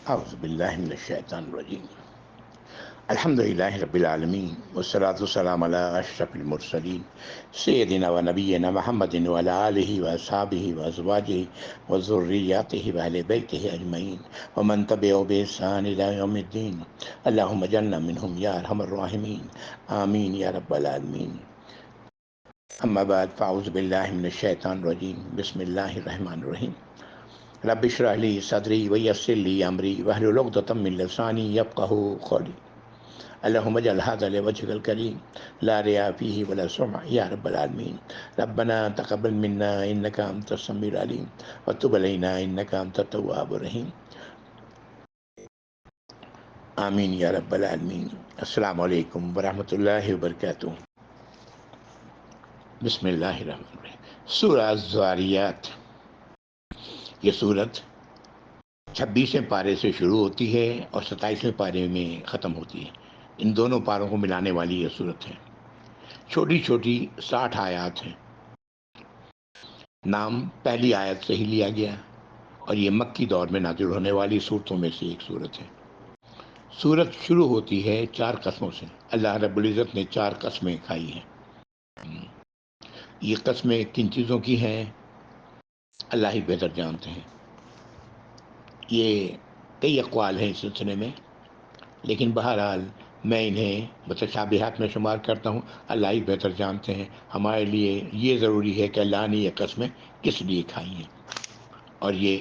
اعوذ باللہ من الشیطان الرجیم الحمد للہ رب العالمین والصلاة والسلام علی اشرف المرسلین سیدنا و نبینا محمد وعلی آلہ واصحابہ وازواجہ وذریاتہ واہل بیتہ اجمعین ومن تبعہم بإحسان الی یوم الدین اللہم اجعلنا منہم یا ارحم الراحمین آمین یا رب العالمین۔ اما بعد فاعوذ باللہ من الشیطان الرجیم بسم اللہ الرحمن الرحیم رب اشرح لی صدری ویسر لی امری واحلل عقدۃ من لسانی یفقہوا قولی اللہم اجعل ھذا لوجہک الکریم لا ریاء فیہ ولا سمعہ یا رب العالمین۔ ربنا تقبل منا انک انت السمیع العلیم وتب علینا انک انت التواب الرحیم آمین یا رب العالمین۔ السلام علیکم ورحمۃ اللہ وبرکاتہ۔ بسم اللہ الرحمن الرحیم۔ سورہ الذاریات، یہ سورت 26ویں پارے سے شروع ہوتی ہے اور 27ویں پارے میں ختم ہوتی ہے۔ ان دونوں پاروں کو ملانے والی یہ سورت ہے۔ چھوٹی چھوٹی 60 آیات ہیں۔ نام پہلی آیت سے ہی لیا گیا اور یہ مکی دور میں نازل ہونے والی صورتوں میں سے ایک صورت ہے۔ سورت شروع ہوتی ہے 4 قسموں سے۔ اللہ رب العزت نے 4 قسمیں کھائی ہیں۔ یہ قسمیں کن چیزوں کی ہیں اللہ ہی بہتر جانتے ہیں۔ یہ کئی اقوال ہیں اس سلسلے میں، لیکن بہرحال میں انہیں متشابہات میں شمار کرتا ہوں۔ اللہ ہی بہتر جانتے ہیں۔ ہمارے لیے یہ ضروری ہے کہ اللہ نے یہ قسمیں کس لیے کھائی ہیں۔ اور یہ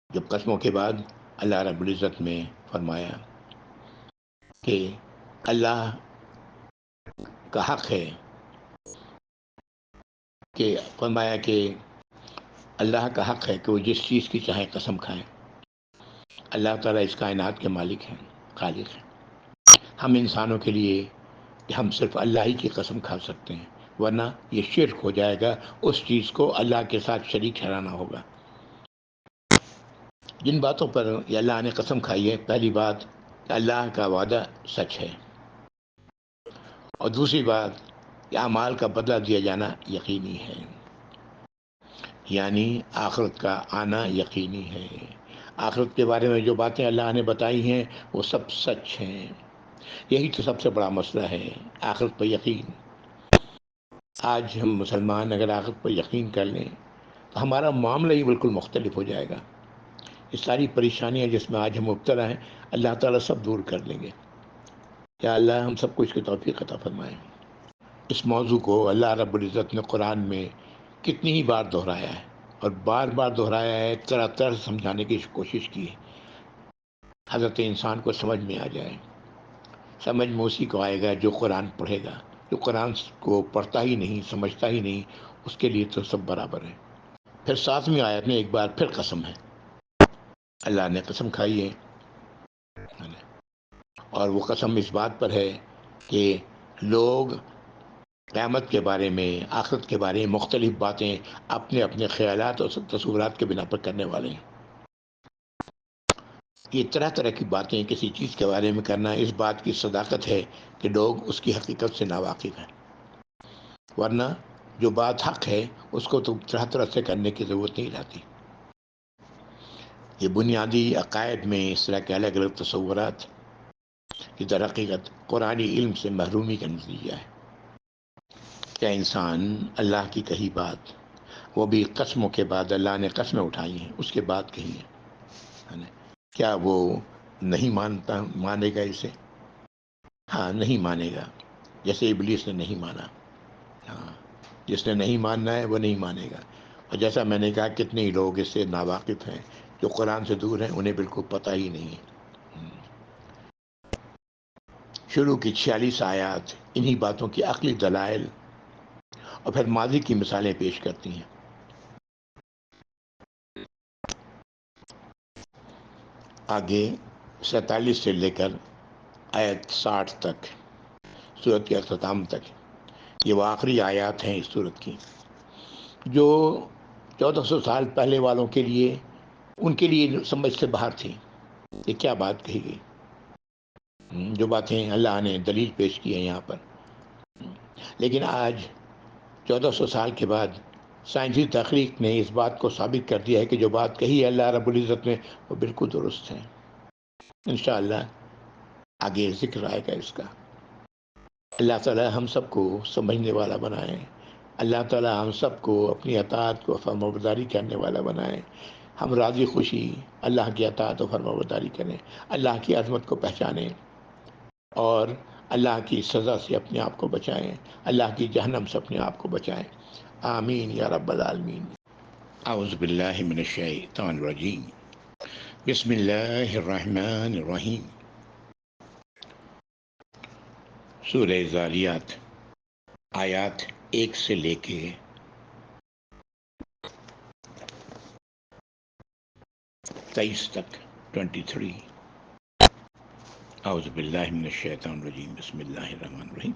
جب قسموں کے بعد اللہ رب العزت نے فرمایا کہ اللہ کا حق ہے کہ فرمایا کہ اللہ کا حق ہے کہ وہ جس چیز کی چاہے قسم کھائیں۔ اللہ تعالیٰ اس کائنات کے مالک ہیں، خالق ہیں۔ ہم انسانوں کے لیے کہ ہم صرف اللہ ہی کی قسم کھا سکتے ہیں، ورنہ یہ شرک ہو جائے گا، اس چیز کو اللہ کے ساتھ شریک ٹھہرانا ہوگا۔ جن باتوں پر یہ اللہ نے قسم کھائی ہے، پہلی بات کہ اللہ کا وعدہ سچ ہے، اور دوسری بات کہ اعمال کا بدلہ دیا جانا یقینی ہے، یعنی آخرت کا آنا یقینی ہے۔ آخرت کے بارے میں جو باتیں اللہ نے بتائی ہیں وہ سب سچ ہیں۔ یہی تو سب سے بڑا مسئلہ ہے، آخرت پر یقین۔ آج ہم مسلمان اگر آخرت پر یقین کر لیں تو ہمارا معاملہ ہی بالکل مختلف ہو جائے گا۔ یہ ساری پریشانیاں جس میں آج ہم مبتلا ہیں، اللہ تعالیٰ سب دور کر لیں گے۔ یا اللہ ہم سب کو اس کی توفیق عطا فرمائے۔ اس موضوع کو اللہ رب العزت نے قرآن میں کتنی ہی بار دہرایا ہے، اور بار بار دہرایا ہے، طرح طرح سے سمجھانے کی کوشش کی ہے، حضرت انسان کو سمجھ میں آ جائے۔ سمجھ میں اسی کو آئے گا جو قرآن پڑھے گا۔ جو قرآن کو پڑھتا ہی نہیں، سمجھتا ہی نہیں، اس کے لیے تو سب برابر ہے۔ پھر 7ویں آیت میں ایک بار پھر قسم ہے، اللہ نے قسم کھائی ہے، اور وہ قسم اس بات پر ہے کہ لوگ قیامت کے بارے میں، آخرت کے بارے میں مختلف باتیں اپنے اپنے خیالات اور تصورات کے بنا پر کرنے والے ہیں۔ یہ طرح طرح کی باتیں کسی چیز کے بارے میں کرنا اس بات کی صداقت ہے کہ لوگ اس کی حقیقت سے ناواقف ہیں، ورنہ جو بات حق ہے اس کو تو طرح طرح سے کرنے کی ضرورت نہیں رہتی۔ یہ بنیادی عقائد میں اس طرح کے الگ الگ تصورات کی در حقیقت قرآنی علم سے محرومی کا نتیجہ ہے۔ کیا انسان اللہ کی کہی بات، وہ بھی قسموں کے بعد اللہ نے قسمیں اٹھائی ہیں اس کے بعد کہی ہے، کیا وہ نہیں مانے گا اسے؟ ہاں، نہیں مانے گا، جیسے ابلیس نے نہیں مانا۔ ہاں، جس نے نہیں ماننا ہے وہ نہیں مانے گا۔ اور جیسا میں نے کہا کتنے ہی لوگ اس سے ناواقف ہیں، جو قرآن سے دور ہیں، انہیں بالکل پتہ ہی نہیں ہے۔ شروع کی 46 آیات انہی باتوں کی عقلی دلائل اور پھر ماضی کی مثالیں پیش کرتی ہیں۔ آگے 47 سے لے کر آیت 60 تک، سورت کے اختتام تک، یہ وہ آخری آیات ہیں اس سورت کی، جو 1400 سال پہلے والوں کے لیے، ان کے لیے سمجھ سے باہر تھی۔ یہ کیا بات کہی گئی؟ جو باتیں اللہ نے دلیل پیش کی ہے یہاں پر، لیکن آج 1400 سال کے بعد سائنسی تحقیق نے اس بات کو ثابت کر دیا ہے کہ جو بات کہی ہے اللہ رب العزت نے وہ بالکل درست ہے۔ انشاءاللہ آگے ذکر آئے گا اس کا۔ اللہ تعالی ہم سب کو سمجھنے والا بنائے، اللہ تعالی ہم سب کو اپنی اطاعت کو فرمانبرداری کرنے والا بنائے، ہم راضی خوشی اللہ کی اطاعت و فرمانبرداری کریں، اللہ کی عظمت کو پہچانیں اور اللہ کی سزا سے اپنے آپ کو بچائیں، اللہ کی جہنم سے اپنے آپ کو بچائیں۔ آمین یا رب العالمین۔ اعوذ باللہ من الشیطان الرجیم، بسم اللہ الرحمن الرحیم۔ سورہ ذاریات آیات 1 سے لے کے 23 تک، 23۔ اعوذ باللہ من الشیطان الرجیم، بسم اللہ الرحمن الرحیم۔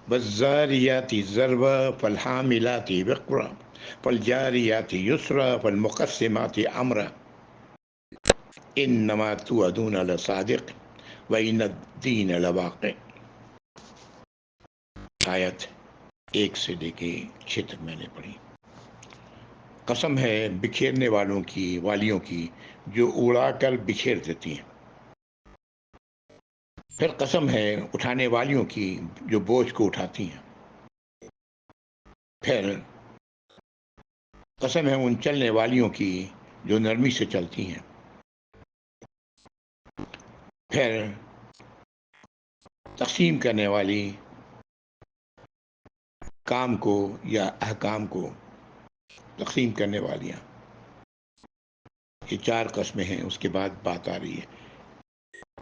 والذاریات ذروا فالحاملات وقرا فالجاریات یسرا فالمقسمات امرا انما توعدون لصادق وان الدین لواقع۔ آیت 1 سے لے کے 6 تک میں نے پڑھی۔ قسم ہے بکھیرنے والوں کی، والیوں کی، جو اڑا کر بکھیر دیتی ہیں۔ پھر قسم ہے اٹھانے والیوں کی جو بوجھ کو اٹھاتی ہیں۔ پھر قسم ہے ان چلنے والیوں کی جو نرمی سے چلتی ہیں۔ پھر تقسیم کرنے والی کام کو یا احکام کو تقسیم کرنے والیاں، یہ 4 قسمیں ہیں۔ اس کے بعد بات آ رہی ہے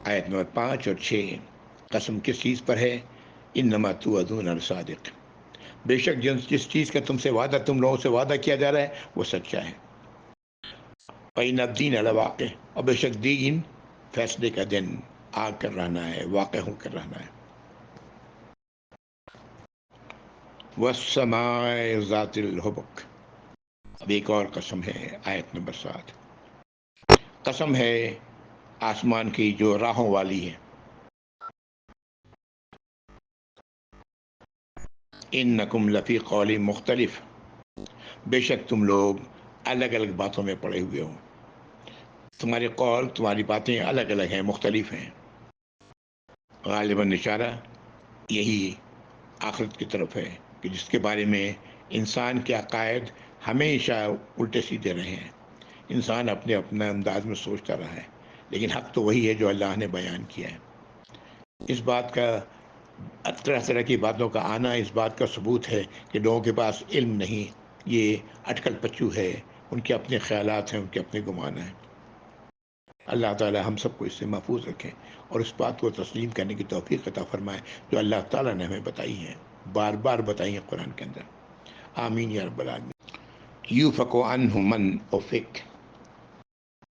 آیت نمبر 5 اور 6۔ قسم کس چیز پر ہے؟ انما توعدون لصادق، بے شک جس چیز کا تم سے وعدہ، تم لوگوں سے وعدہ کیا جا رہا ہے وہ سچا ہے۔ وَإِنَّ الدِّينَ لَوَاقِعٌ، اور بے شک دین، فیصلے کا دن آ کر رہنا ہے، واقع ہو کر رہنا ہے۔ وَالسَّمَاءِ ذَاتِ الْحُبُكِ، اب ایک اور قسم ہے، آیت نمبر 7۔ قسم ہے آسمان کی جو راہوں والی ہے۔ انکم لفی قول مختلف، بے شک تم لوگ الگ الگ باتوں میں پڑے ہوئے ہو، تمہارے قول، تمہاری باتیں الگ الگ ہیں، مختلف ہیں۔ غالباً اشارہ یہی آخرت کی طرف ہے کہ جس کے بارے میں انسان کے عقائد ہمیشہ الٹے سیدھے رہے ہیں، انسان اپنے انداز میں سوچتا رہا ہے، لیکن حق تو وہی ہے جو اللہ نے بیان کیا ہے۔ اس بات کا، طرح طرح کی باتوں کا آنا اس بات کا ثبوت ہے کہ لوگوں کے پاس علم نہیں، یہ اٹکل پچو ہے، ان کے اپنے خیالات ہیں، ان کے اپنے گمان ہیں۔ اللہ تعالی ہم سب کو اس سے محفوظ رکھیں اور اس بات کو تسلیم کرنے کی توفیق عطا فرمائے جو اللہ تعالیٰ نے ہمیں بتائی ہے، بار بار بتائی ہے قرآن کے اندر۔ آمین یا رب العالمین۔ یوفک عنہ من افک،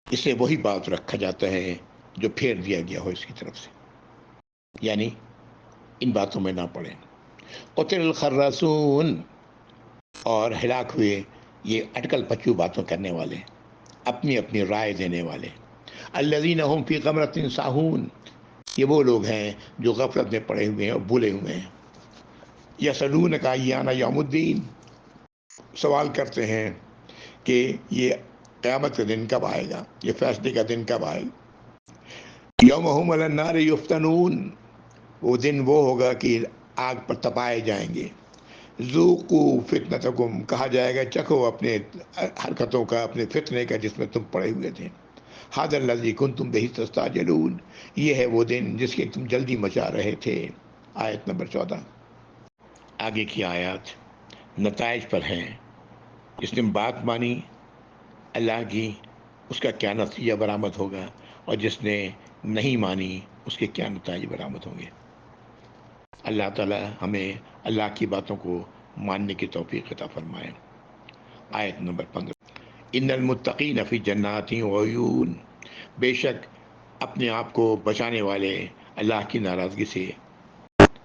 اسے وہی بات رکھا جاتا ہے جو پھیر دیا گیا ہو اس کی طرف سے، یعنی ان باتوں میں نہ پڑیں۔ قتل الخراصون، اور ہلاک ہوئے یہ اٹکل پچو باتوں کرنے والے، اپنی اپنی رائے دینے والے۔ الذین هم فی غمرۃ ساہون، یہ وہ لوگ ہیں جو غفلت میں پڑے ہوئے ہیں اور بھولے ہوئے ہیں۔ یسألونک ایان یوم الدین، سوال کرتے ہیں کہ یہ قیامت کا دن کب آئے گا، یہ فیصلے کا دن کب آئے گا۔ یوم هم علی النار یفتنون، وہ دن وہ ہوگا کہ آگ پر تپائے جائیں گے۔ ذوقوا فتنتکم، کہا جائے گا چکھو اپنے حرکتوں کا، اپنے فتنے کا جس میں تم پڑے ہوئے تھے۔ ھذا الذی کنتم بہ تستعجلون، یہ ہے وہ دن جس کی تم جلدی مچا رہے تھے۔ آیت نمبر 14۔ آگے کی آیات نتائج پر ہیں۔ جس نے بات مانی اللہ کی، اس کا کیا نتیجہ برآمد ہوگا، اور جس نے نہیں مانی اس کے کیا نتائج برآمد ہوں گے۔ اللہ تعالی ہمیں اللہ کی باتوں کو ماننے کی توفیق عطا فرمائے۔ آیت نمبر 15۔ ان المتقین فی جنات وعیون، بے شک اپنے آپ کو بچانے والے اللہ کی ناراضگی سے،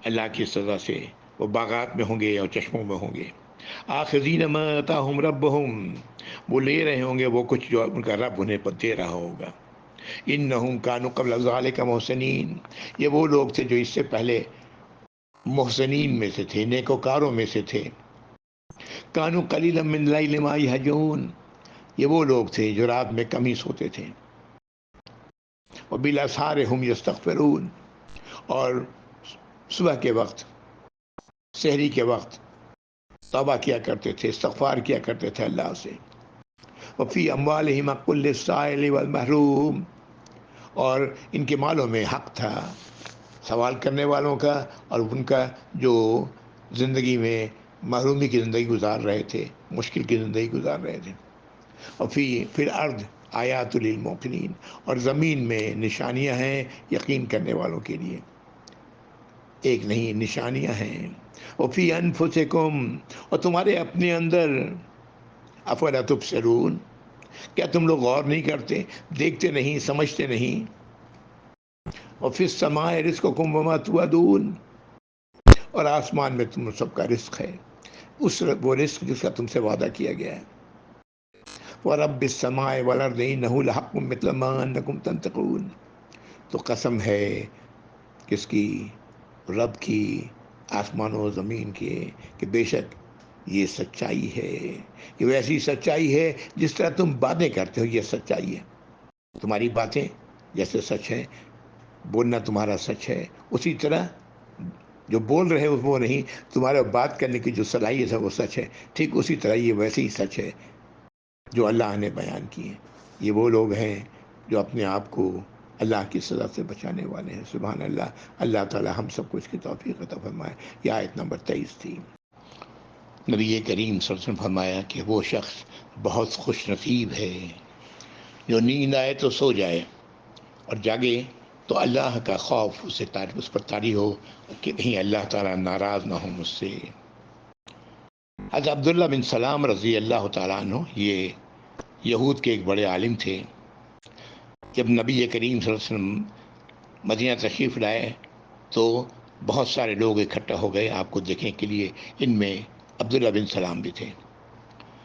اللہ کی سزا سے، وہ باغات میں ہوں گے اور چشموں میں ہوں گے۔ آخذین ما آتاہم ربہم، وہ لے رہے ہوں گے وہ کچھ جو ان کا رب انہیں پر دے رہا ہوگا۔ انہم کانوا قبل ذلک محسنین، یہ وہ لوگ تھے جو اس سے پہلے محسنین میں سے تھے، نیکوکاروں میں سے تھے۔ کانوا قلیلا من اللیل ما یہجعون، یہ وہ لوگ تھے جو رات میں کم ہی سوتے تھے۔ وبالاسحار هم یستغفرون، اور صبح کے وقت، سحری کے وقت توبہ کیا کرتے تھے، استغفار کیا کرتے تھے اللہ سے. وفی اموالہم حق للسائل والمحروم، اور ان کے مالوں میں حق تھا سوال کرنے والوں کا اور ان کا جو زندگی میں محرومی کی زندگی گزار رہے تھے، مشکل کی زندگی گزار رہے تھے. اور فی الارض آیات للموقنین، اور زمین میں نشانیاں ہیں یقین کرنے والوں کے لیے، ایک نہیں نشانیاں ہیں. وفی انفسکم، اور تمہارے اپنے اندر، افلا تبصرون، کیا تم لوگ غور نہیں کرتے، دیکھتے نہیں، سمجھتے نہیں. وفی السماء رزقکم وما توعدون، اور آسمان میں تم سب کا رزق ہے، وہ رزق جس کا تم سے وعدہ کیا گیا ہے. وَرَبِّ السَّمَاءِ وَالْأَرْضِ إِنَّهُ لَحَقٌّ مِثْلَ مَا أَنَّكُمْ تَنطِقُونَ، تو قسم ہے کس کی؟ رب کی، آسمان و زمین کے، کہ بے شک یہ سچائی ہے، یہ ویسی سچائی ہے جس طرح تم باتیں کرتے ہو، یہ سچائی ہے. تمہاری باتیں جیسے سچ ہیں، بولنا تمہارا سچ ہے، اسی طرح جو بول رہے ہو وہ نہیں، تمہارا بات کرنے کی جو صلاحیت ہے وہ سچ ہے، ٹھیک اسی طرح یہ ویسے ہی سچ ہے جو اللہ نے بیان کی ہے. یہ وہ لوگ ہیں جو اپنے آپ کو اللہ کی سزا سے بچانے والے ہیں. سبحان اللہ. اللہ تعالی ہم سب کو اس کی توفیق عطا فرمائے. یہ آیت نمبر 23 تھی. نبی کریم صلی اللہ علیہ وسلم فرمایا کہ وہ شخص بہت خوش نصیب ہے جو نیند آئے تو سو جائے اور جاگے تو اللہ کا خوف اس پر طاری ہو کہ کہیں اللہ تعالیٰ ناراض نہ ہو مجھ سے. حضرت عبداللہ بن سلام رضی اللہ تعالیٰ عنہ یہ یہود کے ایک بڑے عالم تھے. جب نبی کریم صلی اللہ علیہ وسلم مدینہ تشریف لائے تو بہت سارے لوگ اکٹھا ہو گئے آپ کو دیکھنے کے لیے. ان میں عبداللہ بن سلام بھی تھے.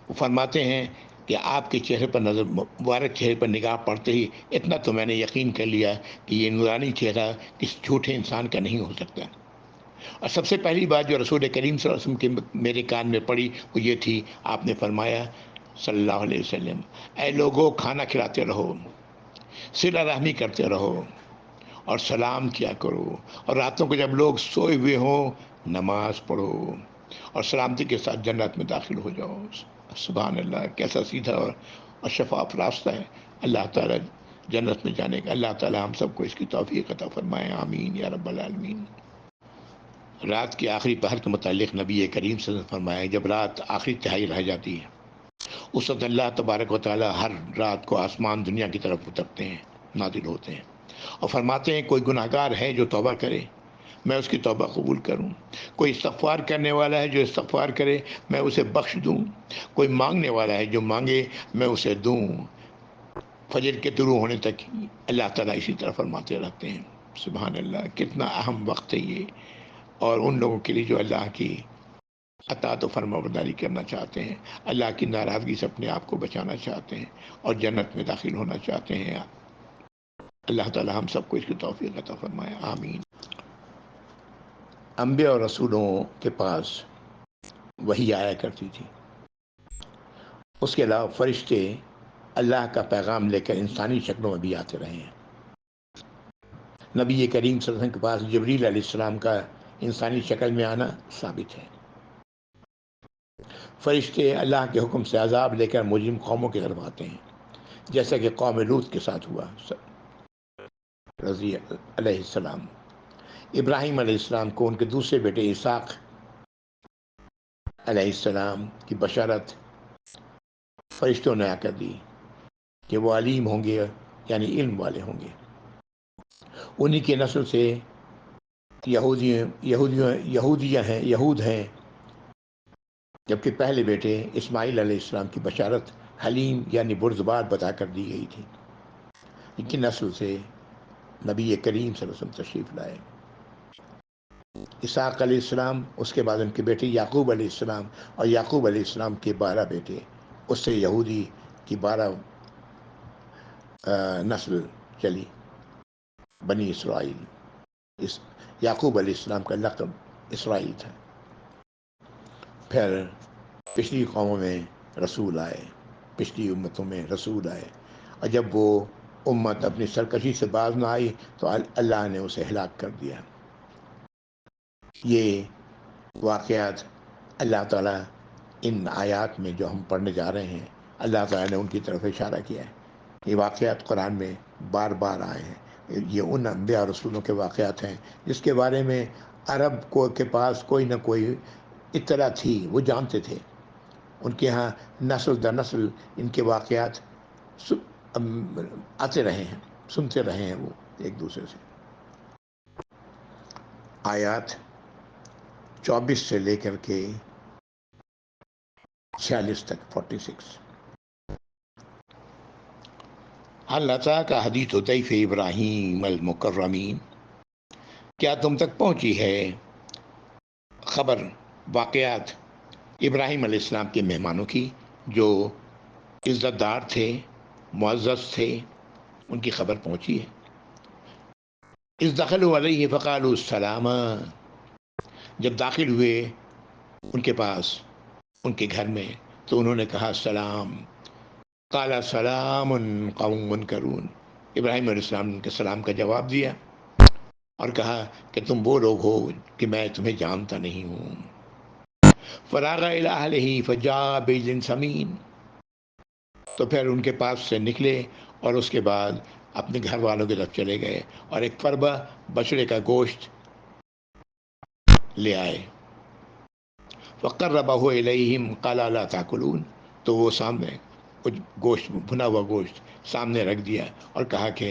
وہ فرماتے ہیں کہ آپ کے چہرے پر نظر، مبارک چہرے پر نگاہ پڑتے ہی اتنا تو میں نے یقین کر لیا کہ یہ نورانی چہرہ کسی جھوٹے انسان کا نہیں ہو سکتا. اور سب سے پہلی بات جو رسول کریم صلی اللہ علیہ وسلم کے میرے کان میں پڑی وہ یہ تھی، آپ نے فرمایا صلی اللہ علیہ وسلم، اے لوگوں کھانا کھلاتے رہو، صلہ رحمی کرتے رہو اور سلام کیا کرو، اور راتوں کو جب لوگ سوئے ہوئے ہوں نماز پڑھو اور سلامتی کے ساتھ جنت میں داخل ہو جاؤ. سبحان اللہ، کیسا سیدھا اور شفاف راستہ ہے اللہ تعالیٰ جنت میں جانے کا. اللہ تعالیٰ ہم سب کو اس کی توفیق عطا فرمائے. آمین یا رب العالمین. رات کے آخری پہر کے متعلق نبی کریم صلی اللہ علیہ وسلم فرمایا جب رات آخری تہائی رہ جاتی ہے اس وقت اللہ تبارک و تعالیٰ ہر رات کو آسمان دنیا کی طرف اترتے ہیں، نازل ہوتے ہیں اور فرماتے ہیں کوئی گناہ گار ہے جو توبہ کرے میں اس کی توبہ قبول کروں، کوئی استغفار کرنے والا ہے جو استغفار کرے میں اسے بخش دوں، کوئی مانگنے والا ہے جو مانگے میں اسے دوں. فجر کے طلوع ہونے تک اللہ تعالیٰ اسی طرح فرماتے رہتے ہیں. سبحان اللہ، کتنا اہم وقت ہے یہ. اور ان لوگوں کے لیے جو اللہ کی اطاعت و فرمانبرداری کرنا چاہتے ہیں، اللہ کی ناراضگی سے اپنے آپ کو بچانا چاہتے ہیں اور جنت میں داخل ہونا چاہتے ہیں. اللہ تعالی ہم سب کو اس کی توفیق عطا فرمائے. آمین. انبیاء اور رسولوں کے پاس وحی آیا کرتی تھی. اس کے علاوہ فرشتے اللہ کا پیغام لے کر انسانی شکلوں میں بھی آتے رہے ہیں. نبی کریم صلی اللہ علیہ وسلم کے پاس جبریل علیہ السلام کا انسانی شکل میں آنا ثابت ہے. فرشتے اللہ کے حکم سے عذاب لے کر مجرم قوموں کی طرف آتے ہیں، جیسا کہ قوم لوط کے ساتھ ہوا رضی علیہ السلام. ابراہیم علیہ السلام کو ان کے دوسرے بیٹے اسحاق علیہ السلام کی بشارت فرشتوں نے آ کر دی کہ وہ علیم ہوں گے، یعنی علم والے ہوں گے. انہی کی نسل سے یہود ہیں، جبکہ پہلے بیٹے اسماعیل علیہ السلام کی بشارت حلیم یعنی بردبار بتا کر دی گئی تھی. ان کی نسل سے نبی کریم صلی اللہ علیہ وسلم تشریف لائے. اسحاق علیہ السلام، اس کے بعد ان کے بیٹے یعقوب علیہ السلام، اور یعقوب علیہ السلام کے 12 بیٹے، اس سے یہودی کی 12 نسل چلی، بنی اسرائیل. یعقوب علیہ السلام کا لقب اسرائیل تھا. پھر پچھلی قوموں میں رسول آئے، پچھلی امتوں میں رسول آئے، اور جب وہ امت اپنی سرکشی سے باز نہ آئی تو اللہ نے اسے ہلاک کر دیا۔ یہ واقعات اللہ تعالیٰ ان آیات میں جو ہم پڑھنے جا رہے ہیں، اللہ تعالیٰ نے ان کی طرف اشارہ کیا ہے۔ یہ واقعات قرآن میں بار بار آئے ہیں۔ یہ ان انبیاء اور رسولوں کے واقعات ہیں جس کے بارے میں عرب کو کے پاس کوئی نہ کوئی اطلاع تھی، وہ جانتے تھے۔ ان کے ہاں نسل در نسل ان کے واقعات آتے رہے ہیں، سنتے رہے ہیں وہ ایک دوسرے سے۔ آیات 24 سے لے کر کے 46 تک، 46۔ حل اتاک حدیث ضیف ابراہیم المکرمین، کیا تم تک پہنچی ہے خبر، واقعات ابراہیم علیہ السلام کے مہمانوں کی جو عزت دار تھے، معزز تھے، ان کی خبر پہنچی ہے۔ اذ دخلوا علیہ فقالوا السلاما، جب داخل ہوئے ان کے پاس، ان کے گھر میں، تو انہوں نے کہا سلام۔ قال سلام قوم منکرون، ابراہیم علیہ السلام نے ان کے سلام کا جواب دیا اور کہا کہ تم وہ لوگ ہو کہ میں تمہیں جانتا نہیں ہوں۔ فراغ الی اہلہ فجاء بعجل سمین، تو پھر ان کے پاس سے نکلے اور اس کے بعد اپنے گھر والوں کی طرف چلے گئے اور ایک فربہ بچڑے کا گوشت لے آئے۔ فقربہ الیہم قال الا تاکلون، تو وہ سامنے کچھ گوشت، بھنا ہوا گوشت سامنے رکھ دیا اور کہا کہ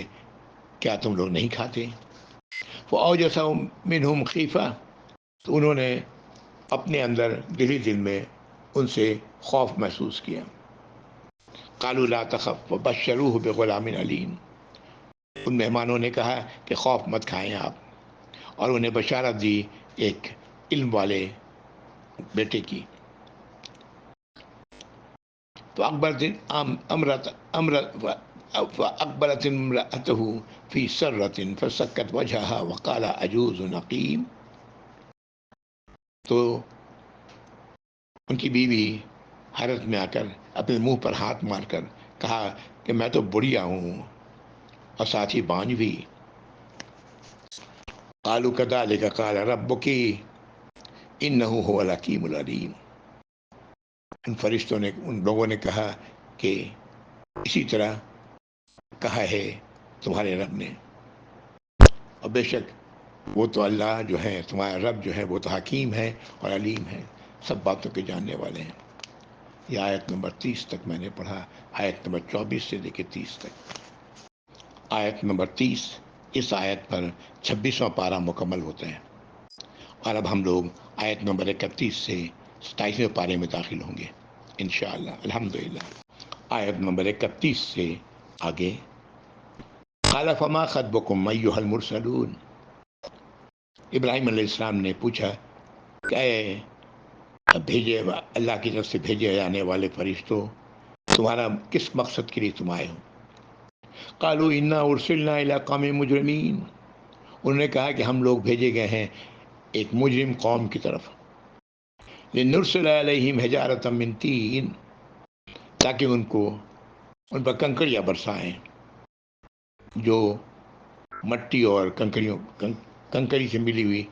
کیا تم لوگ نہیں کھاتے؟ فاوجس منہم خیفہ، تو انہوں نے اپنے اندر دل ہی دل میں ان سے خوف محسوس کیا۔ قالوا لا تخف وبشروہ بغلام علیم، ان مہمانوں نے کہا کہ خوف مت کھائیں آپ، اور انہیں بشارت دی ایک علم والے بیٹے کی۔ فأقبلت امرأته في سرة فسكت وجهها وقال عجوز عقيم، تو ان کی بیوی حیرت میں آ کر اپنے منہ پر ہاتھ مار کر کہا کہ میں تو بڑھیا ہوں اور ساتھ ہی بانجھ بھی۔ قالوا كذلك قال ربك إنه هو الحكيم العليم، ان فرشتوں نے، ان لوگوں نے کہا کہ اسی طرح کہا ہے تمہارے رب نے، اور بے شک وہ تو اللہ جو ہے، تمہارا رب جو ہے وہ تو حکیم ہے اور علیم ہے، سب باتوں کے جاننے والے ہیں۔ یہ آیت نمبر 30 تک میں نے پڑھا، آیت نمبر 24 سے لے کے 30 تک۔ آیت نمبر 30، اس آیت پر 26واں پارہ مکمل ہوتا ہے، اور اب ہم لوگ آیت نمبر 31 سے 27ویں پارے میں داخل ہوں گے انشاءاللہ، الحمدللہ۔ آیت نمبر 31 سے آگے، قال فما خطبکم ایھا المرسلون، ابراہیم علیہ السلام نے پوچھا کہ اے بھیجے اللہ کی طرف سے بھیجے جانے والے فرشتوں، تمہارا کس مقصد کے لیے تم آئے ہو؟ قالوا انا ارسلنا الی قوم مجرمین، انہوں نے کہا کہ ہم لوگ بھیجے گئے ہیں ایک مجرم قوم کی طرف۔ لنرسل علیہم حجارۃ من طین، تاکہ ان پر کنکریاں برسائیں جو مٹی اور کنکری سے ملی ہوئی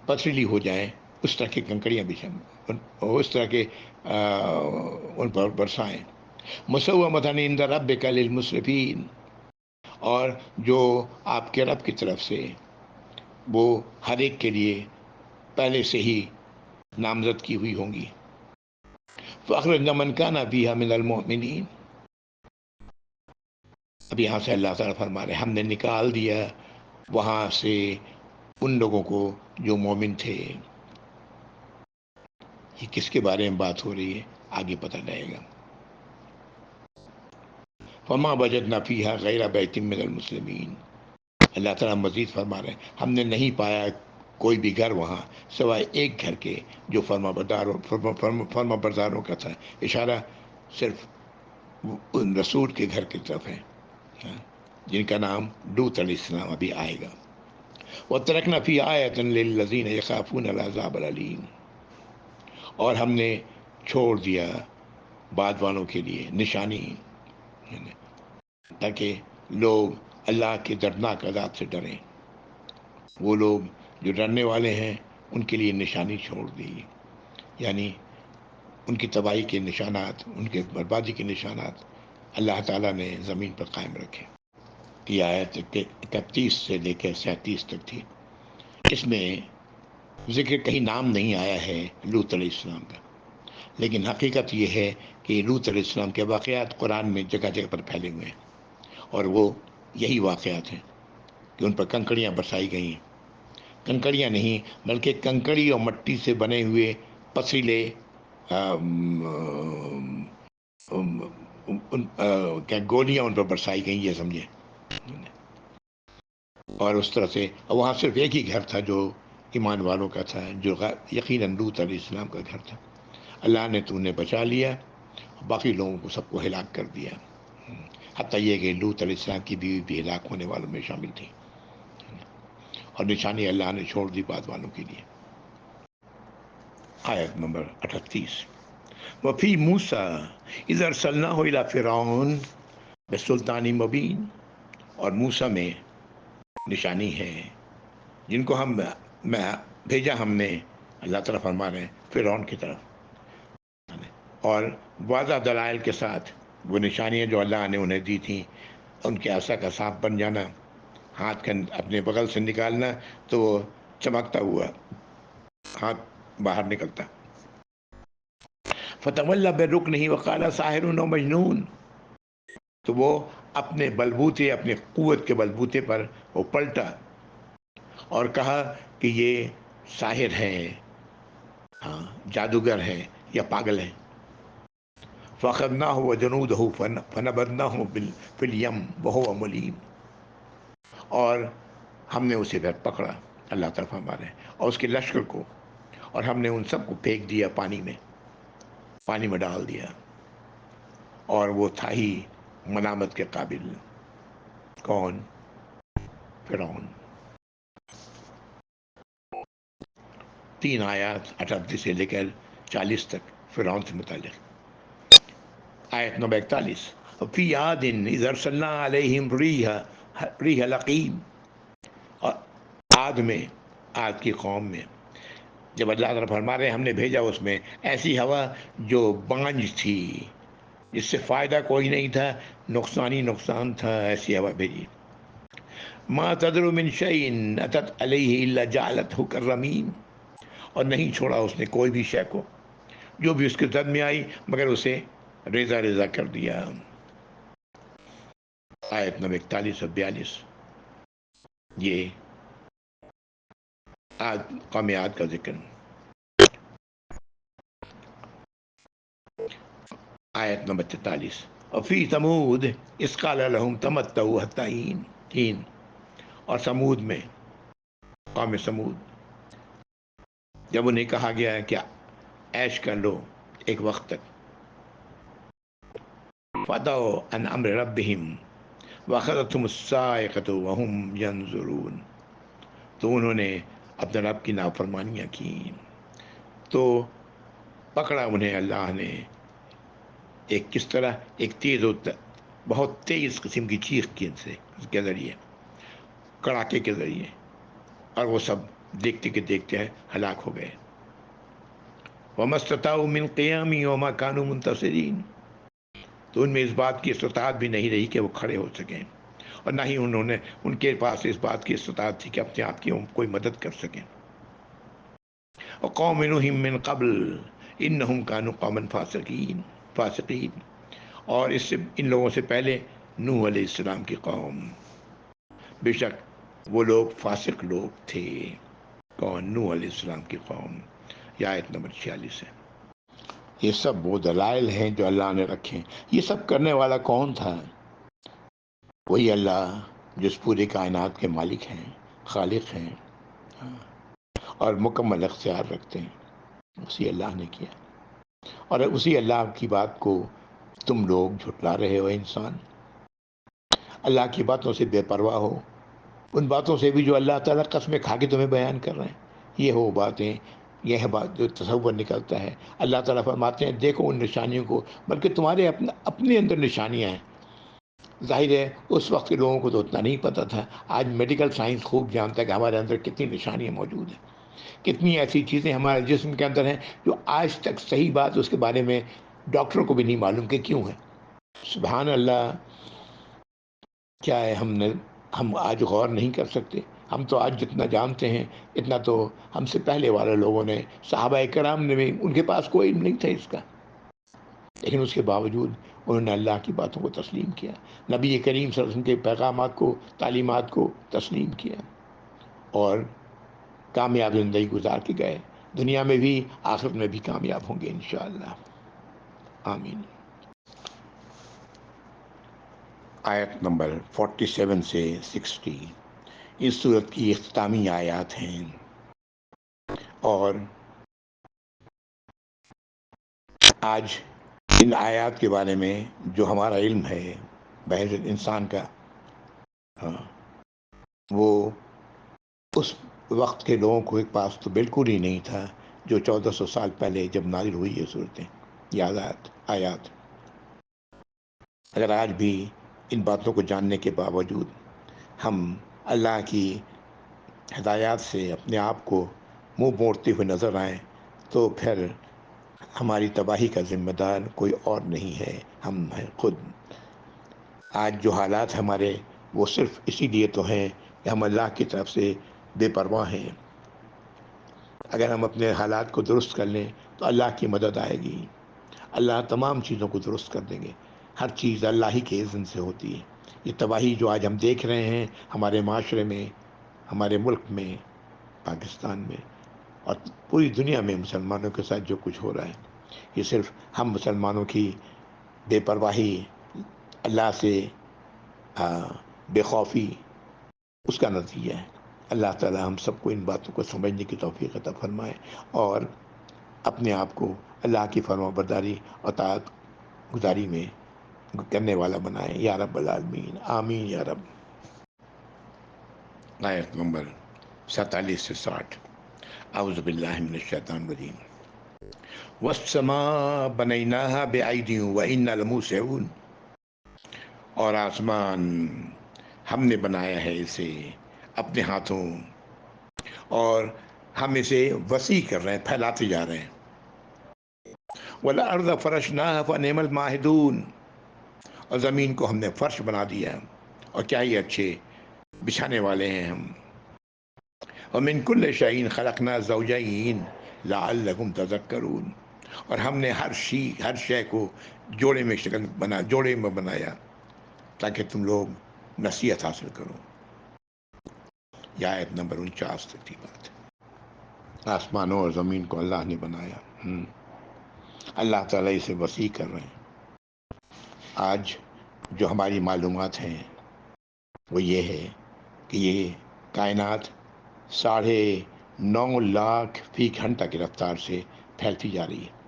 پتھریلی ہو جائیں، اس طرح کی کنکریاں اس طرح کے ان پر برسائیں۔ مسومۃ عند ربک للمسرفین، اور جو آپ کے رب کی طرف سے وہ ہر ایک کے لیے پہلے سے ہی نامزد کی ہوئی ہوں گی۔ فأخرجنا من كان فيها من المؤمنین، اب یہاں سے اللہ تعالیٰ فرما رہے ہم نے نکال دیا وہاں سے ان لوگوں کو جو مومن تھے۔ یہ کس کے بارے میں بات ہو رہی ہے آگے پتہ لگے گا۔ فما وجدنا فیہا غیر بیت من المسلمین، اللہ تعالیٰ مزید فرما رہے ہیں ہم نے نہیں پایا کوئی بھی گھر وہاں سوائے ایک گھر کے جو فرما برداروں کا تھا، اشارہ صرف ان رسول کے گھر کی طرف ہے جن کا نام لوط علیہ السلام ابھی آئے گا۔ وَتَرَكْنَا فِي آیَةً لِلَّذِينَ يَخَافُونَ الْعَذَابَ الْأَلِيمَ، اور ہم نے چھوڑ دیا بعد والوں کے لیے نشانی، تاکہ لوگ اللہ کے دردناک عذاب سے ڈریں۔ وہ لوگ جو ڈرنے والے ہیں ان کے لیے نشانی چھوڑ دی، یعنی ان کی تباہی کے نشانات، ان کے بربادی کے نشانات اللہ تعالیٰ نے زمین پر قائم رکھے۔ یہ آیت 31 سے لے کر 37 تک تھی۔ اس میں ذکر کہیں نام نہیں آیا ہے لوط علیہ السلام کا، لیکن حقیقت یہ ہے کہ لوط علیہ السلام کے واقعات قرآن میں جگہ جگہ پر پھیلے ہوئے ہیں، اور وہ یہی واقعات ہیں کہ ان پر کنکڑیاں برسائی گئی ہیں۔ کنکڑیاں نہیں بلکہ کنکڑی اور مٹی سے بنے ہوئے پتھریلے کیا گولیاں ان پر برسائی گئیں، یہ سمجھیں۔ اور اس طرح سے وہاں صرف ایک ہی گھر تھا جو ایمان والوں کا تھا، جو یقیناً لوط علیہ السلام کا گھر تھا۔ اللہ نے تو انہیں بچا لیا، باقی لوگوں کو سب کو ہلاک کر دیا، حتیٰ یہ کہ لوط علیہ السلام کی بیوی بھی ہلاک ہونے والوں میں شامل تھی، اور نشانی اللہ نے چھوڑ دی بعد والوں کے لیے۔ آیت نمبر 38، وفی موسیٰ اذ ارسلناہ الی فرعون بسلطان مبین، اور موسیٰ میں نشانی ہے جن کو ہم بھیجا ہم نے، اللہ تعالیٰ فرما رہے ہیں، فرعون کی طرف، اور واضح دلائل کے ساتھ۔ وہ نشانیاں جو اللہ نے انہیں دی تھیں، ان کے عصا کا سانپ بن جانا، ہاتھ کا اپنے بغل سے نکالنا تو وہ چمکتا ہوا ہاتھ باہر نکلتا۔ فتولی برکنہ وقال ساحر و مجنون، تو وہ اپنے بلبوتے، اپنے قوت کے بلبوتے پر وہ پلٹا اور کہا کہ یہ ساحر ہے، ہاں جادوگر ہے یا پاگل ہے۔ فَأَخَذْنَاهُ وَجُنُودَهُ فَنَبَذْنَاهُمْ فِي الْيَمِّ وَهُوَ مُلِيمٌ، اور ہم نے اسے پھر پکڑا، اللہ تعالیٰ فرما رہے ہیں، اور اس کے لشکر کو، اور ہم نے ان سب کو پھینک دیا پانی میں ڈال دیا، اور وہ تھا ہی ملامت کے قابل۔ کون؟ فرعون۔ 3 آیات 38 سے لے کر 40 تک فرعون سے متعلق۔ آیت نمبر 41، فی عاد اذ ارسلنا علیہم ریح لقیم، اور عاد کی قوم میں جب اللہ تعالیٰ فرما رہے ہیں ہم نے بھیجا اس میں ایسی ہوا جو بانج تھی، جس سے فائدہ کوئی نہیں تھا، نقصان ہی نقصان تھا، ایسی ہوا بھیجی۔ ما تذر من شیء اتت علیہ الا جعلتہ کالرمیم، اور نہیں چھوڑا اس نے کوئی بھی شے کو جو بھی اس کے زد میں آئی مگر اسے ریزہ ریزہ کر دیا۔ آیت نمبر 41 اور 42، یہ قوم عاد کا ذکر۔ آیت نمبر 43، وفی ثمود اذ قال لهم تمتعوا حتی حین، اور سمود میں، قوم سمود، جب انہیں کہا گیا ہے کہ عیش کر لو ایک وقت تک، فَعَتَوْا عَنْ أَمْرِ رَبِّهِمْ وَأَخَذَتْهُمُ الصَّاعِقَةُ وَهُمْ يَنظُرُونَ، تو انہوں نے اپنے رب کی نافرمانیاں کی تو پکڑا انہیں اللہ نے ایک کس طرح، ایک تیز بہت تیز قسم کی چیخ کے ذریعے، کڑاکے کے ذریعے، اور وہ سب دیکھتے کہ دیکھتے ہلاک ہو گئے۔ وَمَا اسْتَطَاعُوا مِنْ قِيَامٍ وَمَا كَانُوا مُنتَصِرِينَ، تو ان میں اس بات کی استطاعت بھی نہیں رہی کہ وہ کھڑے ہو سکیں، اور نہ ہی ان کے پاس اس بات کی استطاعت تھی کہ اپنے آپ کی کوئی مدد کر سکیں۔ وَقَوْمِ نُوحٍ مِّن قَبْلُ إِنَّهُمْ كَانُوا قَوْمًا فَاسِقِينَ، اور اس سے ان لوگوں سے پہلے نوح علیہ السلام کی قوم، بے شک وہ لوگ فاسق لوگ تھے۔ کون؟ نوح علیہ السلام کی قوم۔ یہ آیت نمبر 46 ہے۔ یہ سب وہ دلائل ہیں جو اللہ نے رکھے۔ یہ سب کرنے والا کون تھا؟ وہی اللہ جو اس پوری کائنات کے مالک ہیں، خالق ہیں، اور مکمل اختیار رکھتے ہیں، اسی اللہ نے کیا، اور اسی اللہ کی بات کو تم لوگ جھٹلا رہے ہو۔ انسان اللہ کی باتوں سے بے پرواہ ہو، ان باتوں سے بھی جو اللہ تعالیٰ قسمیں کھا کے تمہیں بیان کر رہے ہیں، یہ وہ باتیں، یہ ہے بات جو تصور نکلتا ہے۔ اللہ تعالیٰ فرماتے ہیں دیکھو ان نشانیوں کو، بلکہ تمہارے اپنے اندر نشانیاں ہیں، ظاہر ہے اس وقت کے لوگوں کو تو اتنا نہیں پتہ تھا. آج میڈیکل سائنس خوب جانتا ہے کہ ہمارے اندر کتنی نشانیاں موجود ہیں, کتنی ایسی چیزیں ہمارے جسم کے اندر ہیں جو آج تک صحیح بات اس کے بارے میں ڈاکٹروں کو بھی نہیں معلوم کہ کیوں ہے. سبحان اللہ. کیا ہے, ہم آج غور نہیں کر سکتے. ہم تو آج جتنا جانتے ہیں اتنا تو ہم سے پہلے والے لوگوں نے, صحابہ کرام نے بھی, ان کے پاس کوئی علم نہیں تھا اس کا, لیکن اس کے باوجود انہوں نے اللہ کی باتوں کو تسلیم کیا, نبی کریم صلی اللہ علیہ وسلم کے پیغامات کو, تعلیمات کو تسلیم کیا, اور کامیاب زندگی گزار کے گئے. دنیا میں بھی آخرت میں بھی کامیاب ہوں گے انشاءاللہ. آمین. آیت نمبر 47 سے 60 اس صورت کی اختتامی آیات ہیں, اور آج ان آیات کے بارے میں جو ہمارا علم ہے بحیثیت انسان کا, وہ اس وقت کے لوگوں کو ایک پاس تو بالکل ہی نہیں تھا جو 1400 سال پہلے جب نازل ہوئی یہ صورتیں, یہ آیات. اگر آج بھی ان باتوں کو جاننے کے باوجود ہم اللہ کی ہدایات سے اپنے آپ کو منہ موڑتے ہوئے نظر آئیں تو پھر ہماری تباہی کا ذمہ دار کوئی اور نہیں ہے, ہم ہیں خود. آج جو حالات ہمارے وہ صرف اسی لیے تو ہیں کہ ہم اللہ کی طرف سے بے پرواہ ہیں. اگر ہم اپنے حالات کو درست کر لیں تو اللہ کی مدد آئے گی, اللہ تمام چیزوں کو درست کر دیں گے. ہر چیز اللہ ہی کے اذن سے ہوتی ہے. یہ تباہی جو آج ہم دیکھ رہے ہیں ہمارے معاشرے میں, ہمارے ملک میں, پاکستان میں, اور پوری دنیا میں مسلمانوں کے ساتھ جو کچھ ہو رہا ہے, یہ صرف ہم مسلمانوں کی بے پرواہی, اللہ سے بے خوفی, اس کا نتیجہ ہے. اللہ تعالی ہم سب کو ان باتوں کو سمجھنے کی توفیق عطا فرمائے اور اپنے آپ کو اللہ کی فرما برداری اور اطاعت گزاری میں کرنے والا بنائے یا رب العالمین. آمین یا رب. آیت نمبر 47 سے 60. اعوذ باللہ من الشیطان الرجیم. والسماء بنیناها بأید وإنا لموسعون. اور آسمان ہم نے بنایا ہے اسے اپنے ہاتھوں, اور ہم اسے وسیع کر رہے ہیں, پھیلاتے جا رہے ہیں. وَالْأَرْضَ فَرَشْنَاهَا فَنِعْمَ الْمَاهِدُونَ. اور زمین کو ہم نے فرش بنا دیا, اور کیا ہی اچھے بچھانے والے ہیں ہم. وَمِن كُلِّ شَيْءٍ خَلَقْنَا زَوْجَيْنِ لَعَلَّكُمْ تَذَكَّرُونَ. اور ہم نے ہر شے کو جوڑے میں بنایا تاکہ تم لوگ نصیحت حاصل کرو. یہ آیت نمبر 49 تک کی بات ہے. آسمانوں اور زمین کو اللہ نے بنایا, اللہ تعالیٰ اسے وسیع کر رہے ہیں. آج جو ہماری معلومات ہیں وہ یہ ہے کہ یہ کائنات 9.5 لاکھ فی گھنٹہ کی رفتار سے پھیلتی جا رہی ہے.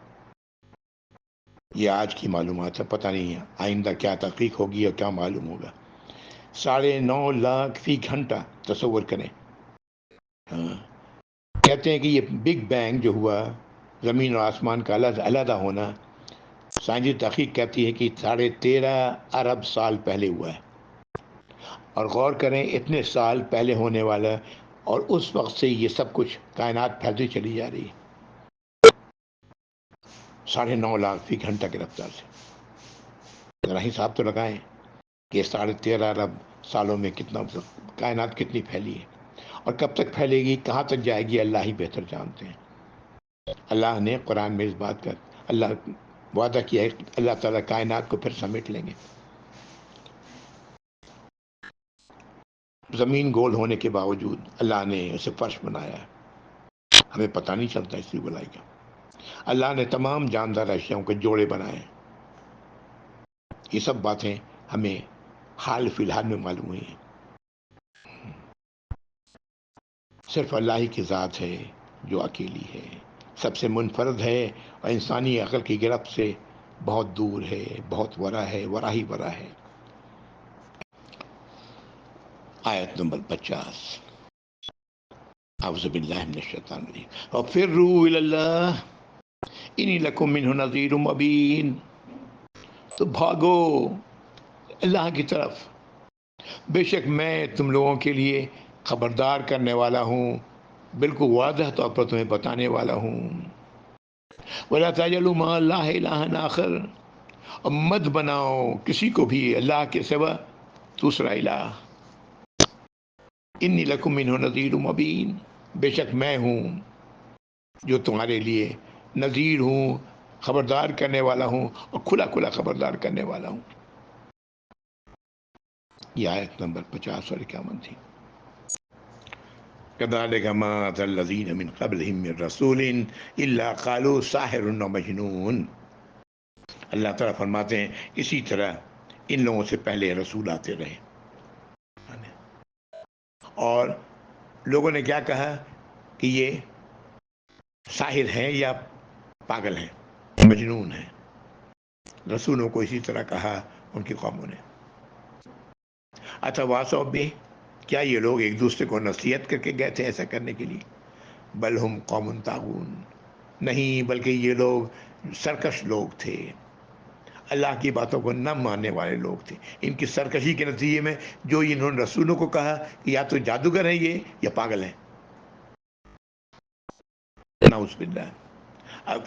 یہ آج کی معلومات ہے, پتہ نہیں آئندہ کیا تحقیق ہوگی اور کیا معلوم ہوگا. 9.5 لاکھ فی گھنٹہ, تصور کریں. کہتے ہیں کہ یہ بگ بینگ جو ہوا, زمین اور آسمان کا علیحدہ ہونا, سائنسی تحقیق کہتی ہے کہ 13.5 ارب سال پہلے ہوا ہے. اور غور کریں اتنے سال پہلے ہونے والا, اور اس وقت سے یہ سب کچھ کائنات پھیلتی چلی جا رہی ہے 9.5 لاکھ فی گھنٹہ کی رفتار سے. ذرا حساب تو لگائیں کہ 13.5 ارب سالوں میں کائنات کتنی پھیلی ہے, اور کب تک پھیلے گی, کہاں تک جائے گی, اللہ ہی بہتر جانتے ہیں. اللہ نے قرآن میں اس بات کا اللہ وعدہ کیا ہے کہ اللہ تعالیٰ کائنات کو پھر سمیٹ لیں گے. زمین گول ہونے کے باوجود اللہ نے اسے فرش بنایا ہے, ہمیں پتہ نہیں چلتا اس کی بلائی کا. اللہ نے تمام جاندار اشیاءوں کے جوڑے بنائے. یہ سب باتیں ہمیں حال فی الحال میں معلوم ہوئی ہیں. صرف اللہ ہی کی ذات ہے جو اکیلی ہے, سب سے منفرد ہے, اور انسانی عقل کی گرفت سے بہت دور ہے, بہت ورا ہے, ورا ہی ورا ہے. آیت نمبر 50. اعوذ باللہ من الشیطان الرجیم. وَفِرُّوا إِلَى اللَّهِ إِنِّي لَكُم مِّنْهُ نَذِيرٌ مُّبِينٌ. تو بھاگو اللہ کی طرف، بے شک میں تم لوگوں کے لیے خبردار کرنے والا ہوں، بالکل واضح طور پر تمہیں بتانے والا ہوں۔ وَلَا تَجْعَلُوا مَعَ اللَّهِ إِلَٰهًا آخَرَ، اور مت بناؤ کسی کو بھی اللہ کے سوا دوسرا الہ۔ انی لکم منہ نذیر مبین، بے شک میں ہوں جو تمہارے لیے نذیر ہوں، خبردار کرنے والا ہوں، اور کھلا کھلا خبردار کرنے والا ہوں۔ یہ آیت نمبر 50 اور 51 تھی۔ كذلك ما أتى الذين من قبلهم من رسول إلا قالوا ساحر و مجنون۔ اللہ تعالیٰ فرماتے ہیں اسی طرح ان لوگوں سے پہلے رسول آتے رہے، اور لوگوں نے کیا کہا کہ یہ ساحر ہیں یا پاگل ہیں، مجنون ہیں۔ رسولوں کو اسی طرح کہا ان کی قوموں نے۔ اتواصوا بہ، کیا یہ لوگ ایک دوسرے کو نصیحت کر کے گئے تھے ایسا کرنے کے لیے؟ بل ہم قوم طاغون، نہیں بلکہ یہ لوگ سرکش لوگ تھے، اللہ کی باتوں کو نہ ماننے والے لوگ تھے۔ ان کی سرکشی کے نتیجے میں جو انہوں نے رسولوں کو کہا کہ یا تو جادوگر ہیں یہ یا پاگل ہیں، نعوذ باللہ۔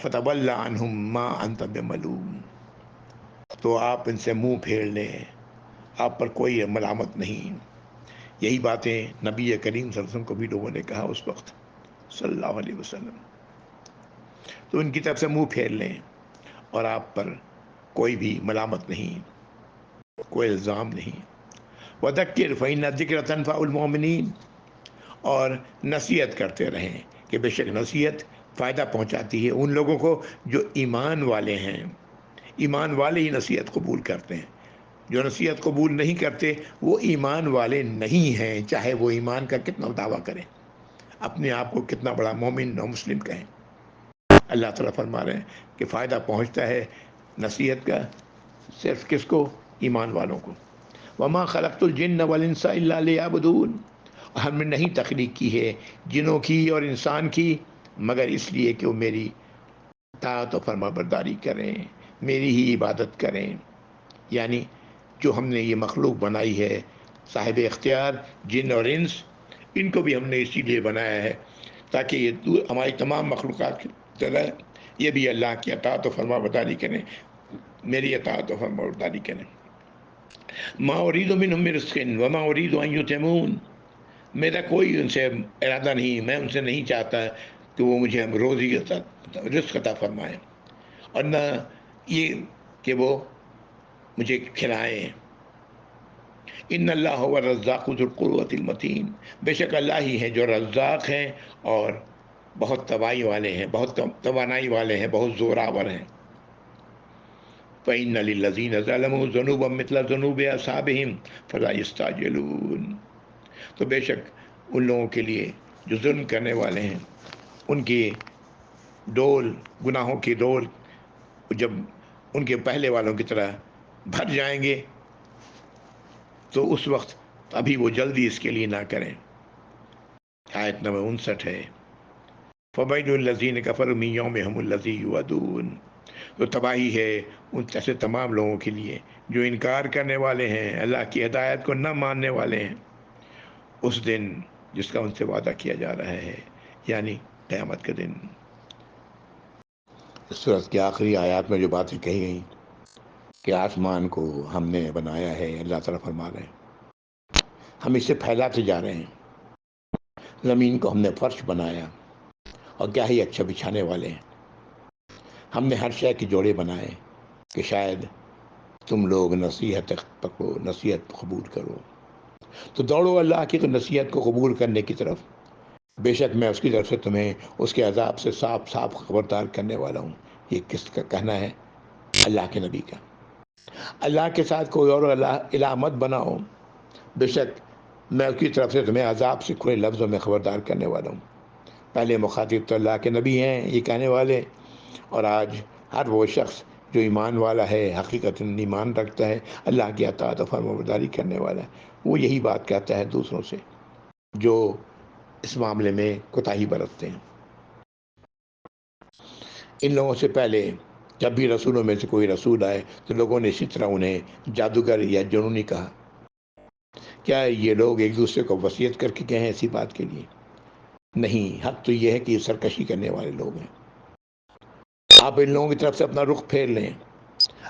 فتول عنہم ما انت بملوم، تو آپ ان سے منہ پھیر لیں، آپ پر کوئی ملامت نہیں۔ یہی باتیں نبی کریم صلی اللہ علیہ وسلم کو بھی لوگوں نے کہا اس وقت صلی اللہ علیہ وسلم، تو ان کی طرف سے منہ پھیر لیں، اور آپ پر کوئی بھی ملامت نہیں، کوئی الزام نہیں۔ وَذَكِّرْ فَإِنَّ الذِّكْرَ تَنفَعُ الْمُؤْمِنِينَ، اور نصیحت کرتے رہیں کہ بے شک نصیحت فائدہ پہنچاتی ہے ان لوگوں کو جو ایمان والے ہیں۔ ایمان والے ہی نصیحت قبول کرتے ہیں، جو نصیحت قبول نہیں کرتے وہ ایمان والے نہیں ہیں، چاہے وہ ایمان کا کتنا دعویٰ کریں، اپنے آپ کو کتنا بڑا مومن اور مسلم کہیں۔ اللہ تعالیٰ فرما رہے ہیں کہ فائدہ پہنچتا ہے نصیحت کا صرف کس کو؟ ایمان والوں کو۔ وَمَا خَلَقْتُ الْجِنَّ وَالْإِنسَ إِلَّا لِيَعْبُدُونِ، ہم نے نہیں تخلیق کی ہے جنوں کی اور انسان کی مگر اس لیے کہ وہ میری اطاعت و فرما برداری کریں، میری ہی عبادت کریں۔ یعنی جو ہم نے یہ مخلوق بنائی ہے، صاحب اختیار جن اور انس، ان کو بھی ہم نے اسی لیے بنایا ہے تاکہ یہ ہماری تمام مخلوقات کی طرح یہ بھی اللہ کی اطاعت و فرما برداری کریں، میری اطاعت و فرما برداری کریں۔ ما اريد منهم من رزق وما اريد ان يطعمون، میرا کوئی ان سے ارادہ نہیں، میں ان سے نہیں چاہتا کہ وہ مجھے روزی رزق عطا فرمائیں، اور نہ یہ کہ وہ مجھے کھلائیں۔ ان اللہ هو الرزاق ذو القوة المتین، بے شک اللہ ہی ہیں جو رزاق ہیں اور بہت توانائی والے ہیں، بہت توانائی والے ہیں، بہت زوراور ہیں۔ فَإِنَّ لِلَّذِينَ ظَلَمُوا ذُنُوبًا مِثْلَ ذُنُوبِ أَصْحَابِهِمْ فَلَا يَسْتَعْجِلُونَ، تو بے شک ان لوگوں کے لیے جو ظلم کرنے والے ہیں، ان کی ڈول، گناہوں کی ڈول جب ان کے پہلے والوں کی طرح بھر جائیں گے تو اس وقت ابھی وہ جلدی اس کے لیے نہ کریں۔ آیت نمبر 59 ہے، فَوَيْلٌ لِّلَّذِينَ كَفَرُوا مِن يَوْمِهِمُ الَّذِي يُوعَدُونَ، تو تباہی ہے ان ایسے تمام لوگوں کے لیے جو انکار کرنے والے ہیں، اللہ کی ہدایت کو نہ ماننے والے ہیں، اس دن جس کا ان سے وعدہ کیا جا رہا ہے، یعنی قیامت کے دن۔ اس سورت کی آخری آیات میں جو باتیں کہی گئیں کہ آسمان کو ہم نے بنایا ہے، اللہ تعالیٰ فرما رہے ہیں ہم اسے پھیلاتے جا رہے ہیں، زمین کو ہم نے فرش بنایا اور کیا ہی اچھا بچھانے والے ہیں، ہم نے ہر شے کے جوڑے بنائے کہ شاید تم لوگ نصیحت پکڑو، نصیحت قبول کرو، تو دوڑو اللہ کی تو نصیحت کو قبول کرنے کی طرف، بے شک میں اس کی طرف سے تمہیں اس کے عذاب سے صاف صاف خبردار کرنے والا ہوں۔ یہ کس کا کہنا ہے؟ اللہ کے نبی کا۔ اللہ کے ساتھ کوئی اور الہ مت بناؤ، بے شک میں اس کی طرف سے تمہیں عذاب سے کھلے لفظوں میں خبردار کرنے والا ہوں۔ پہلے مخاطب تو اللہ کے نبی ہیں یہ کہنے والے، اور آج ہر وہ شخص جو ایمان والا ہے، حقیقت ایمان رکھتا ہے، اللہ کی اطاعت و فرمانبرداری کرنے والا ہے، وہ یہی بات کہتا ہے دوسروں سے جو اس معاملے میں کوتاہی برتتے ہیں۔ ان لوگوں سے پہلے جب بھی رسولوں میں سے کوئی رسول آئے تو لوگوں نے اسی طرح انہیں جادوگر یا جنونی کہا۔ کیا یہ لوگ ایک دوسرے کو وصیت کر کے گئے ہیں ایسی بات کے لیے؟ نہیں، حق تو یہ ہے کہ یہ سرکشی کرنے والے لوگ ہیں۔ آپ ان لوگوں کی طرف سے اپنا رخ پھیر لیں،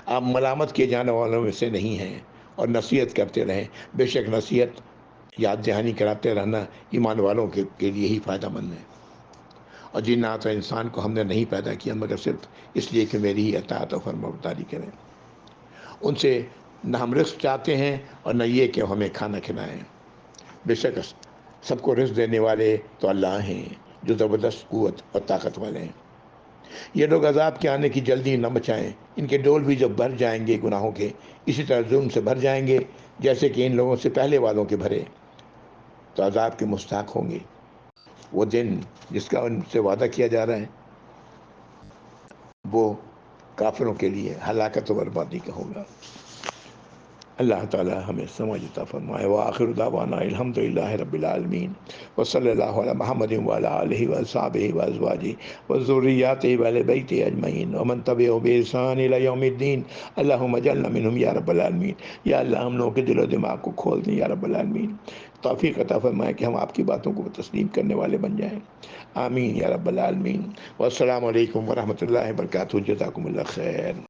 آپ ملامت کیے جانے والوں میں سے نہیں ہیں، اور نصیحت کرتے رہیں۔ بے شک نصیحت، یاد دہانی کراتے رہنا ایمان والوں کے لیے ہی فائدہ مند ہے۔ اور جنات و انسان کو ہم نے نہیں پیدا کیا مگر صرف اس لیے کہ میری ہی اطاعت و فرمانبرداری کریں۔ ان سے نہ ہم رزق چاہتے ہیں اور نہ یہ کہ ہمیں کھانا کھلائیں۔ بے شک سب کو رزق دینے والے تو اللہ ہیں جو زبردست قوت اور طاقت والے ہیں۔ یہ لوگ عذاب کے آنے کی جلدی نہ مچائیں، ان کے ڈول بھی جب بھر جائیں گے گناہوں کے، اسی طرح ظلم سے بھر جائیں گے جیسے کہ ان لوگوں سے پہلے والوں کے بھرے، تو عذاب کے مستحق ہوں گے۔ وہ دن جس کا ان سے وعدہ کیا جا رہا ہے وہ کافروں کے لیے ہلاکت و بربادی کا ہوگا۔ اللہ تعالی ہمیں سمجھ عطا فرمائے۔ وآخر دعوانا الحمد للہ رب العالمین، وصلی اللہ علی محمد وعلی آلہ وصحبہ وازواجہ وذریاتہ وآل بیتہ اجمعین ومن تبعہم بإحسان الی یوم الدین۔ اللہم اجعلنا منہم یا رب العالمین۔ یا اللہ ہم لوگوں کے دل و دماغ کو کھول دیں یا رب العالمین، توفیق عطا فرمائے کہ ہم آپ کی باتوں کو تسلیم کرنے والے بن جائیں۔ آمین یا رب العالمین۔ والسلام علیکم ورحمۃ اللہ وبرکاتہ۔ جزاکم اللہ خیر۔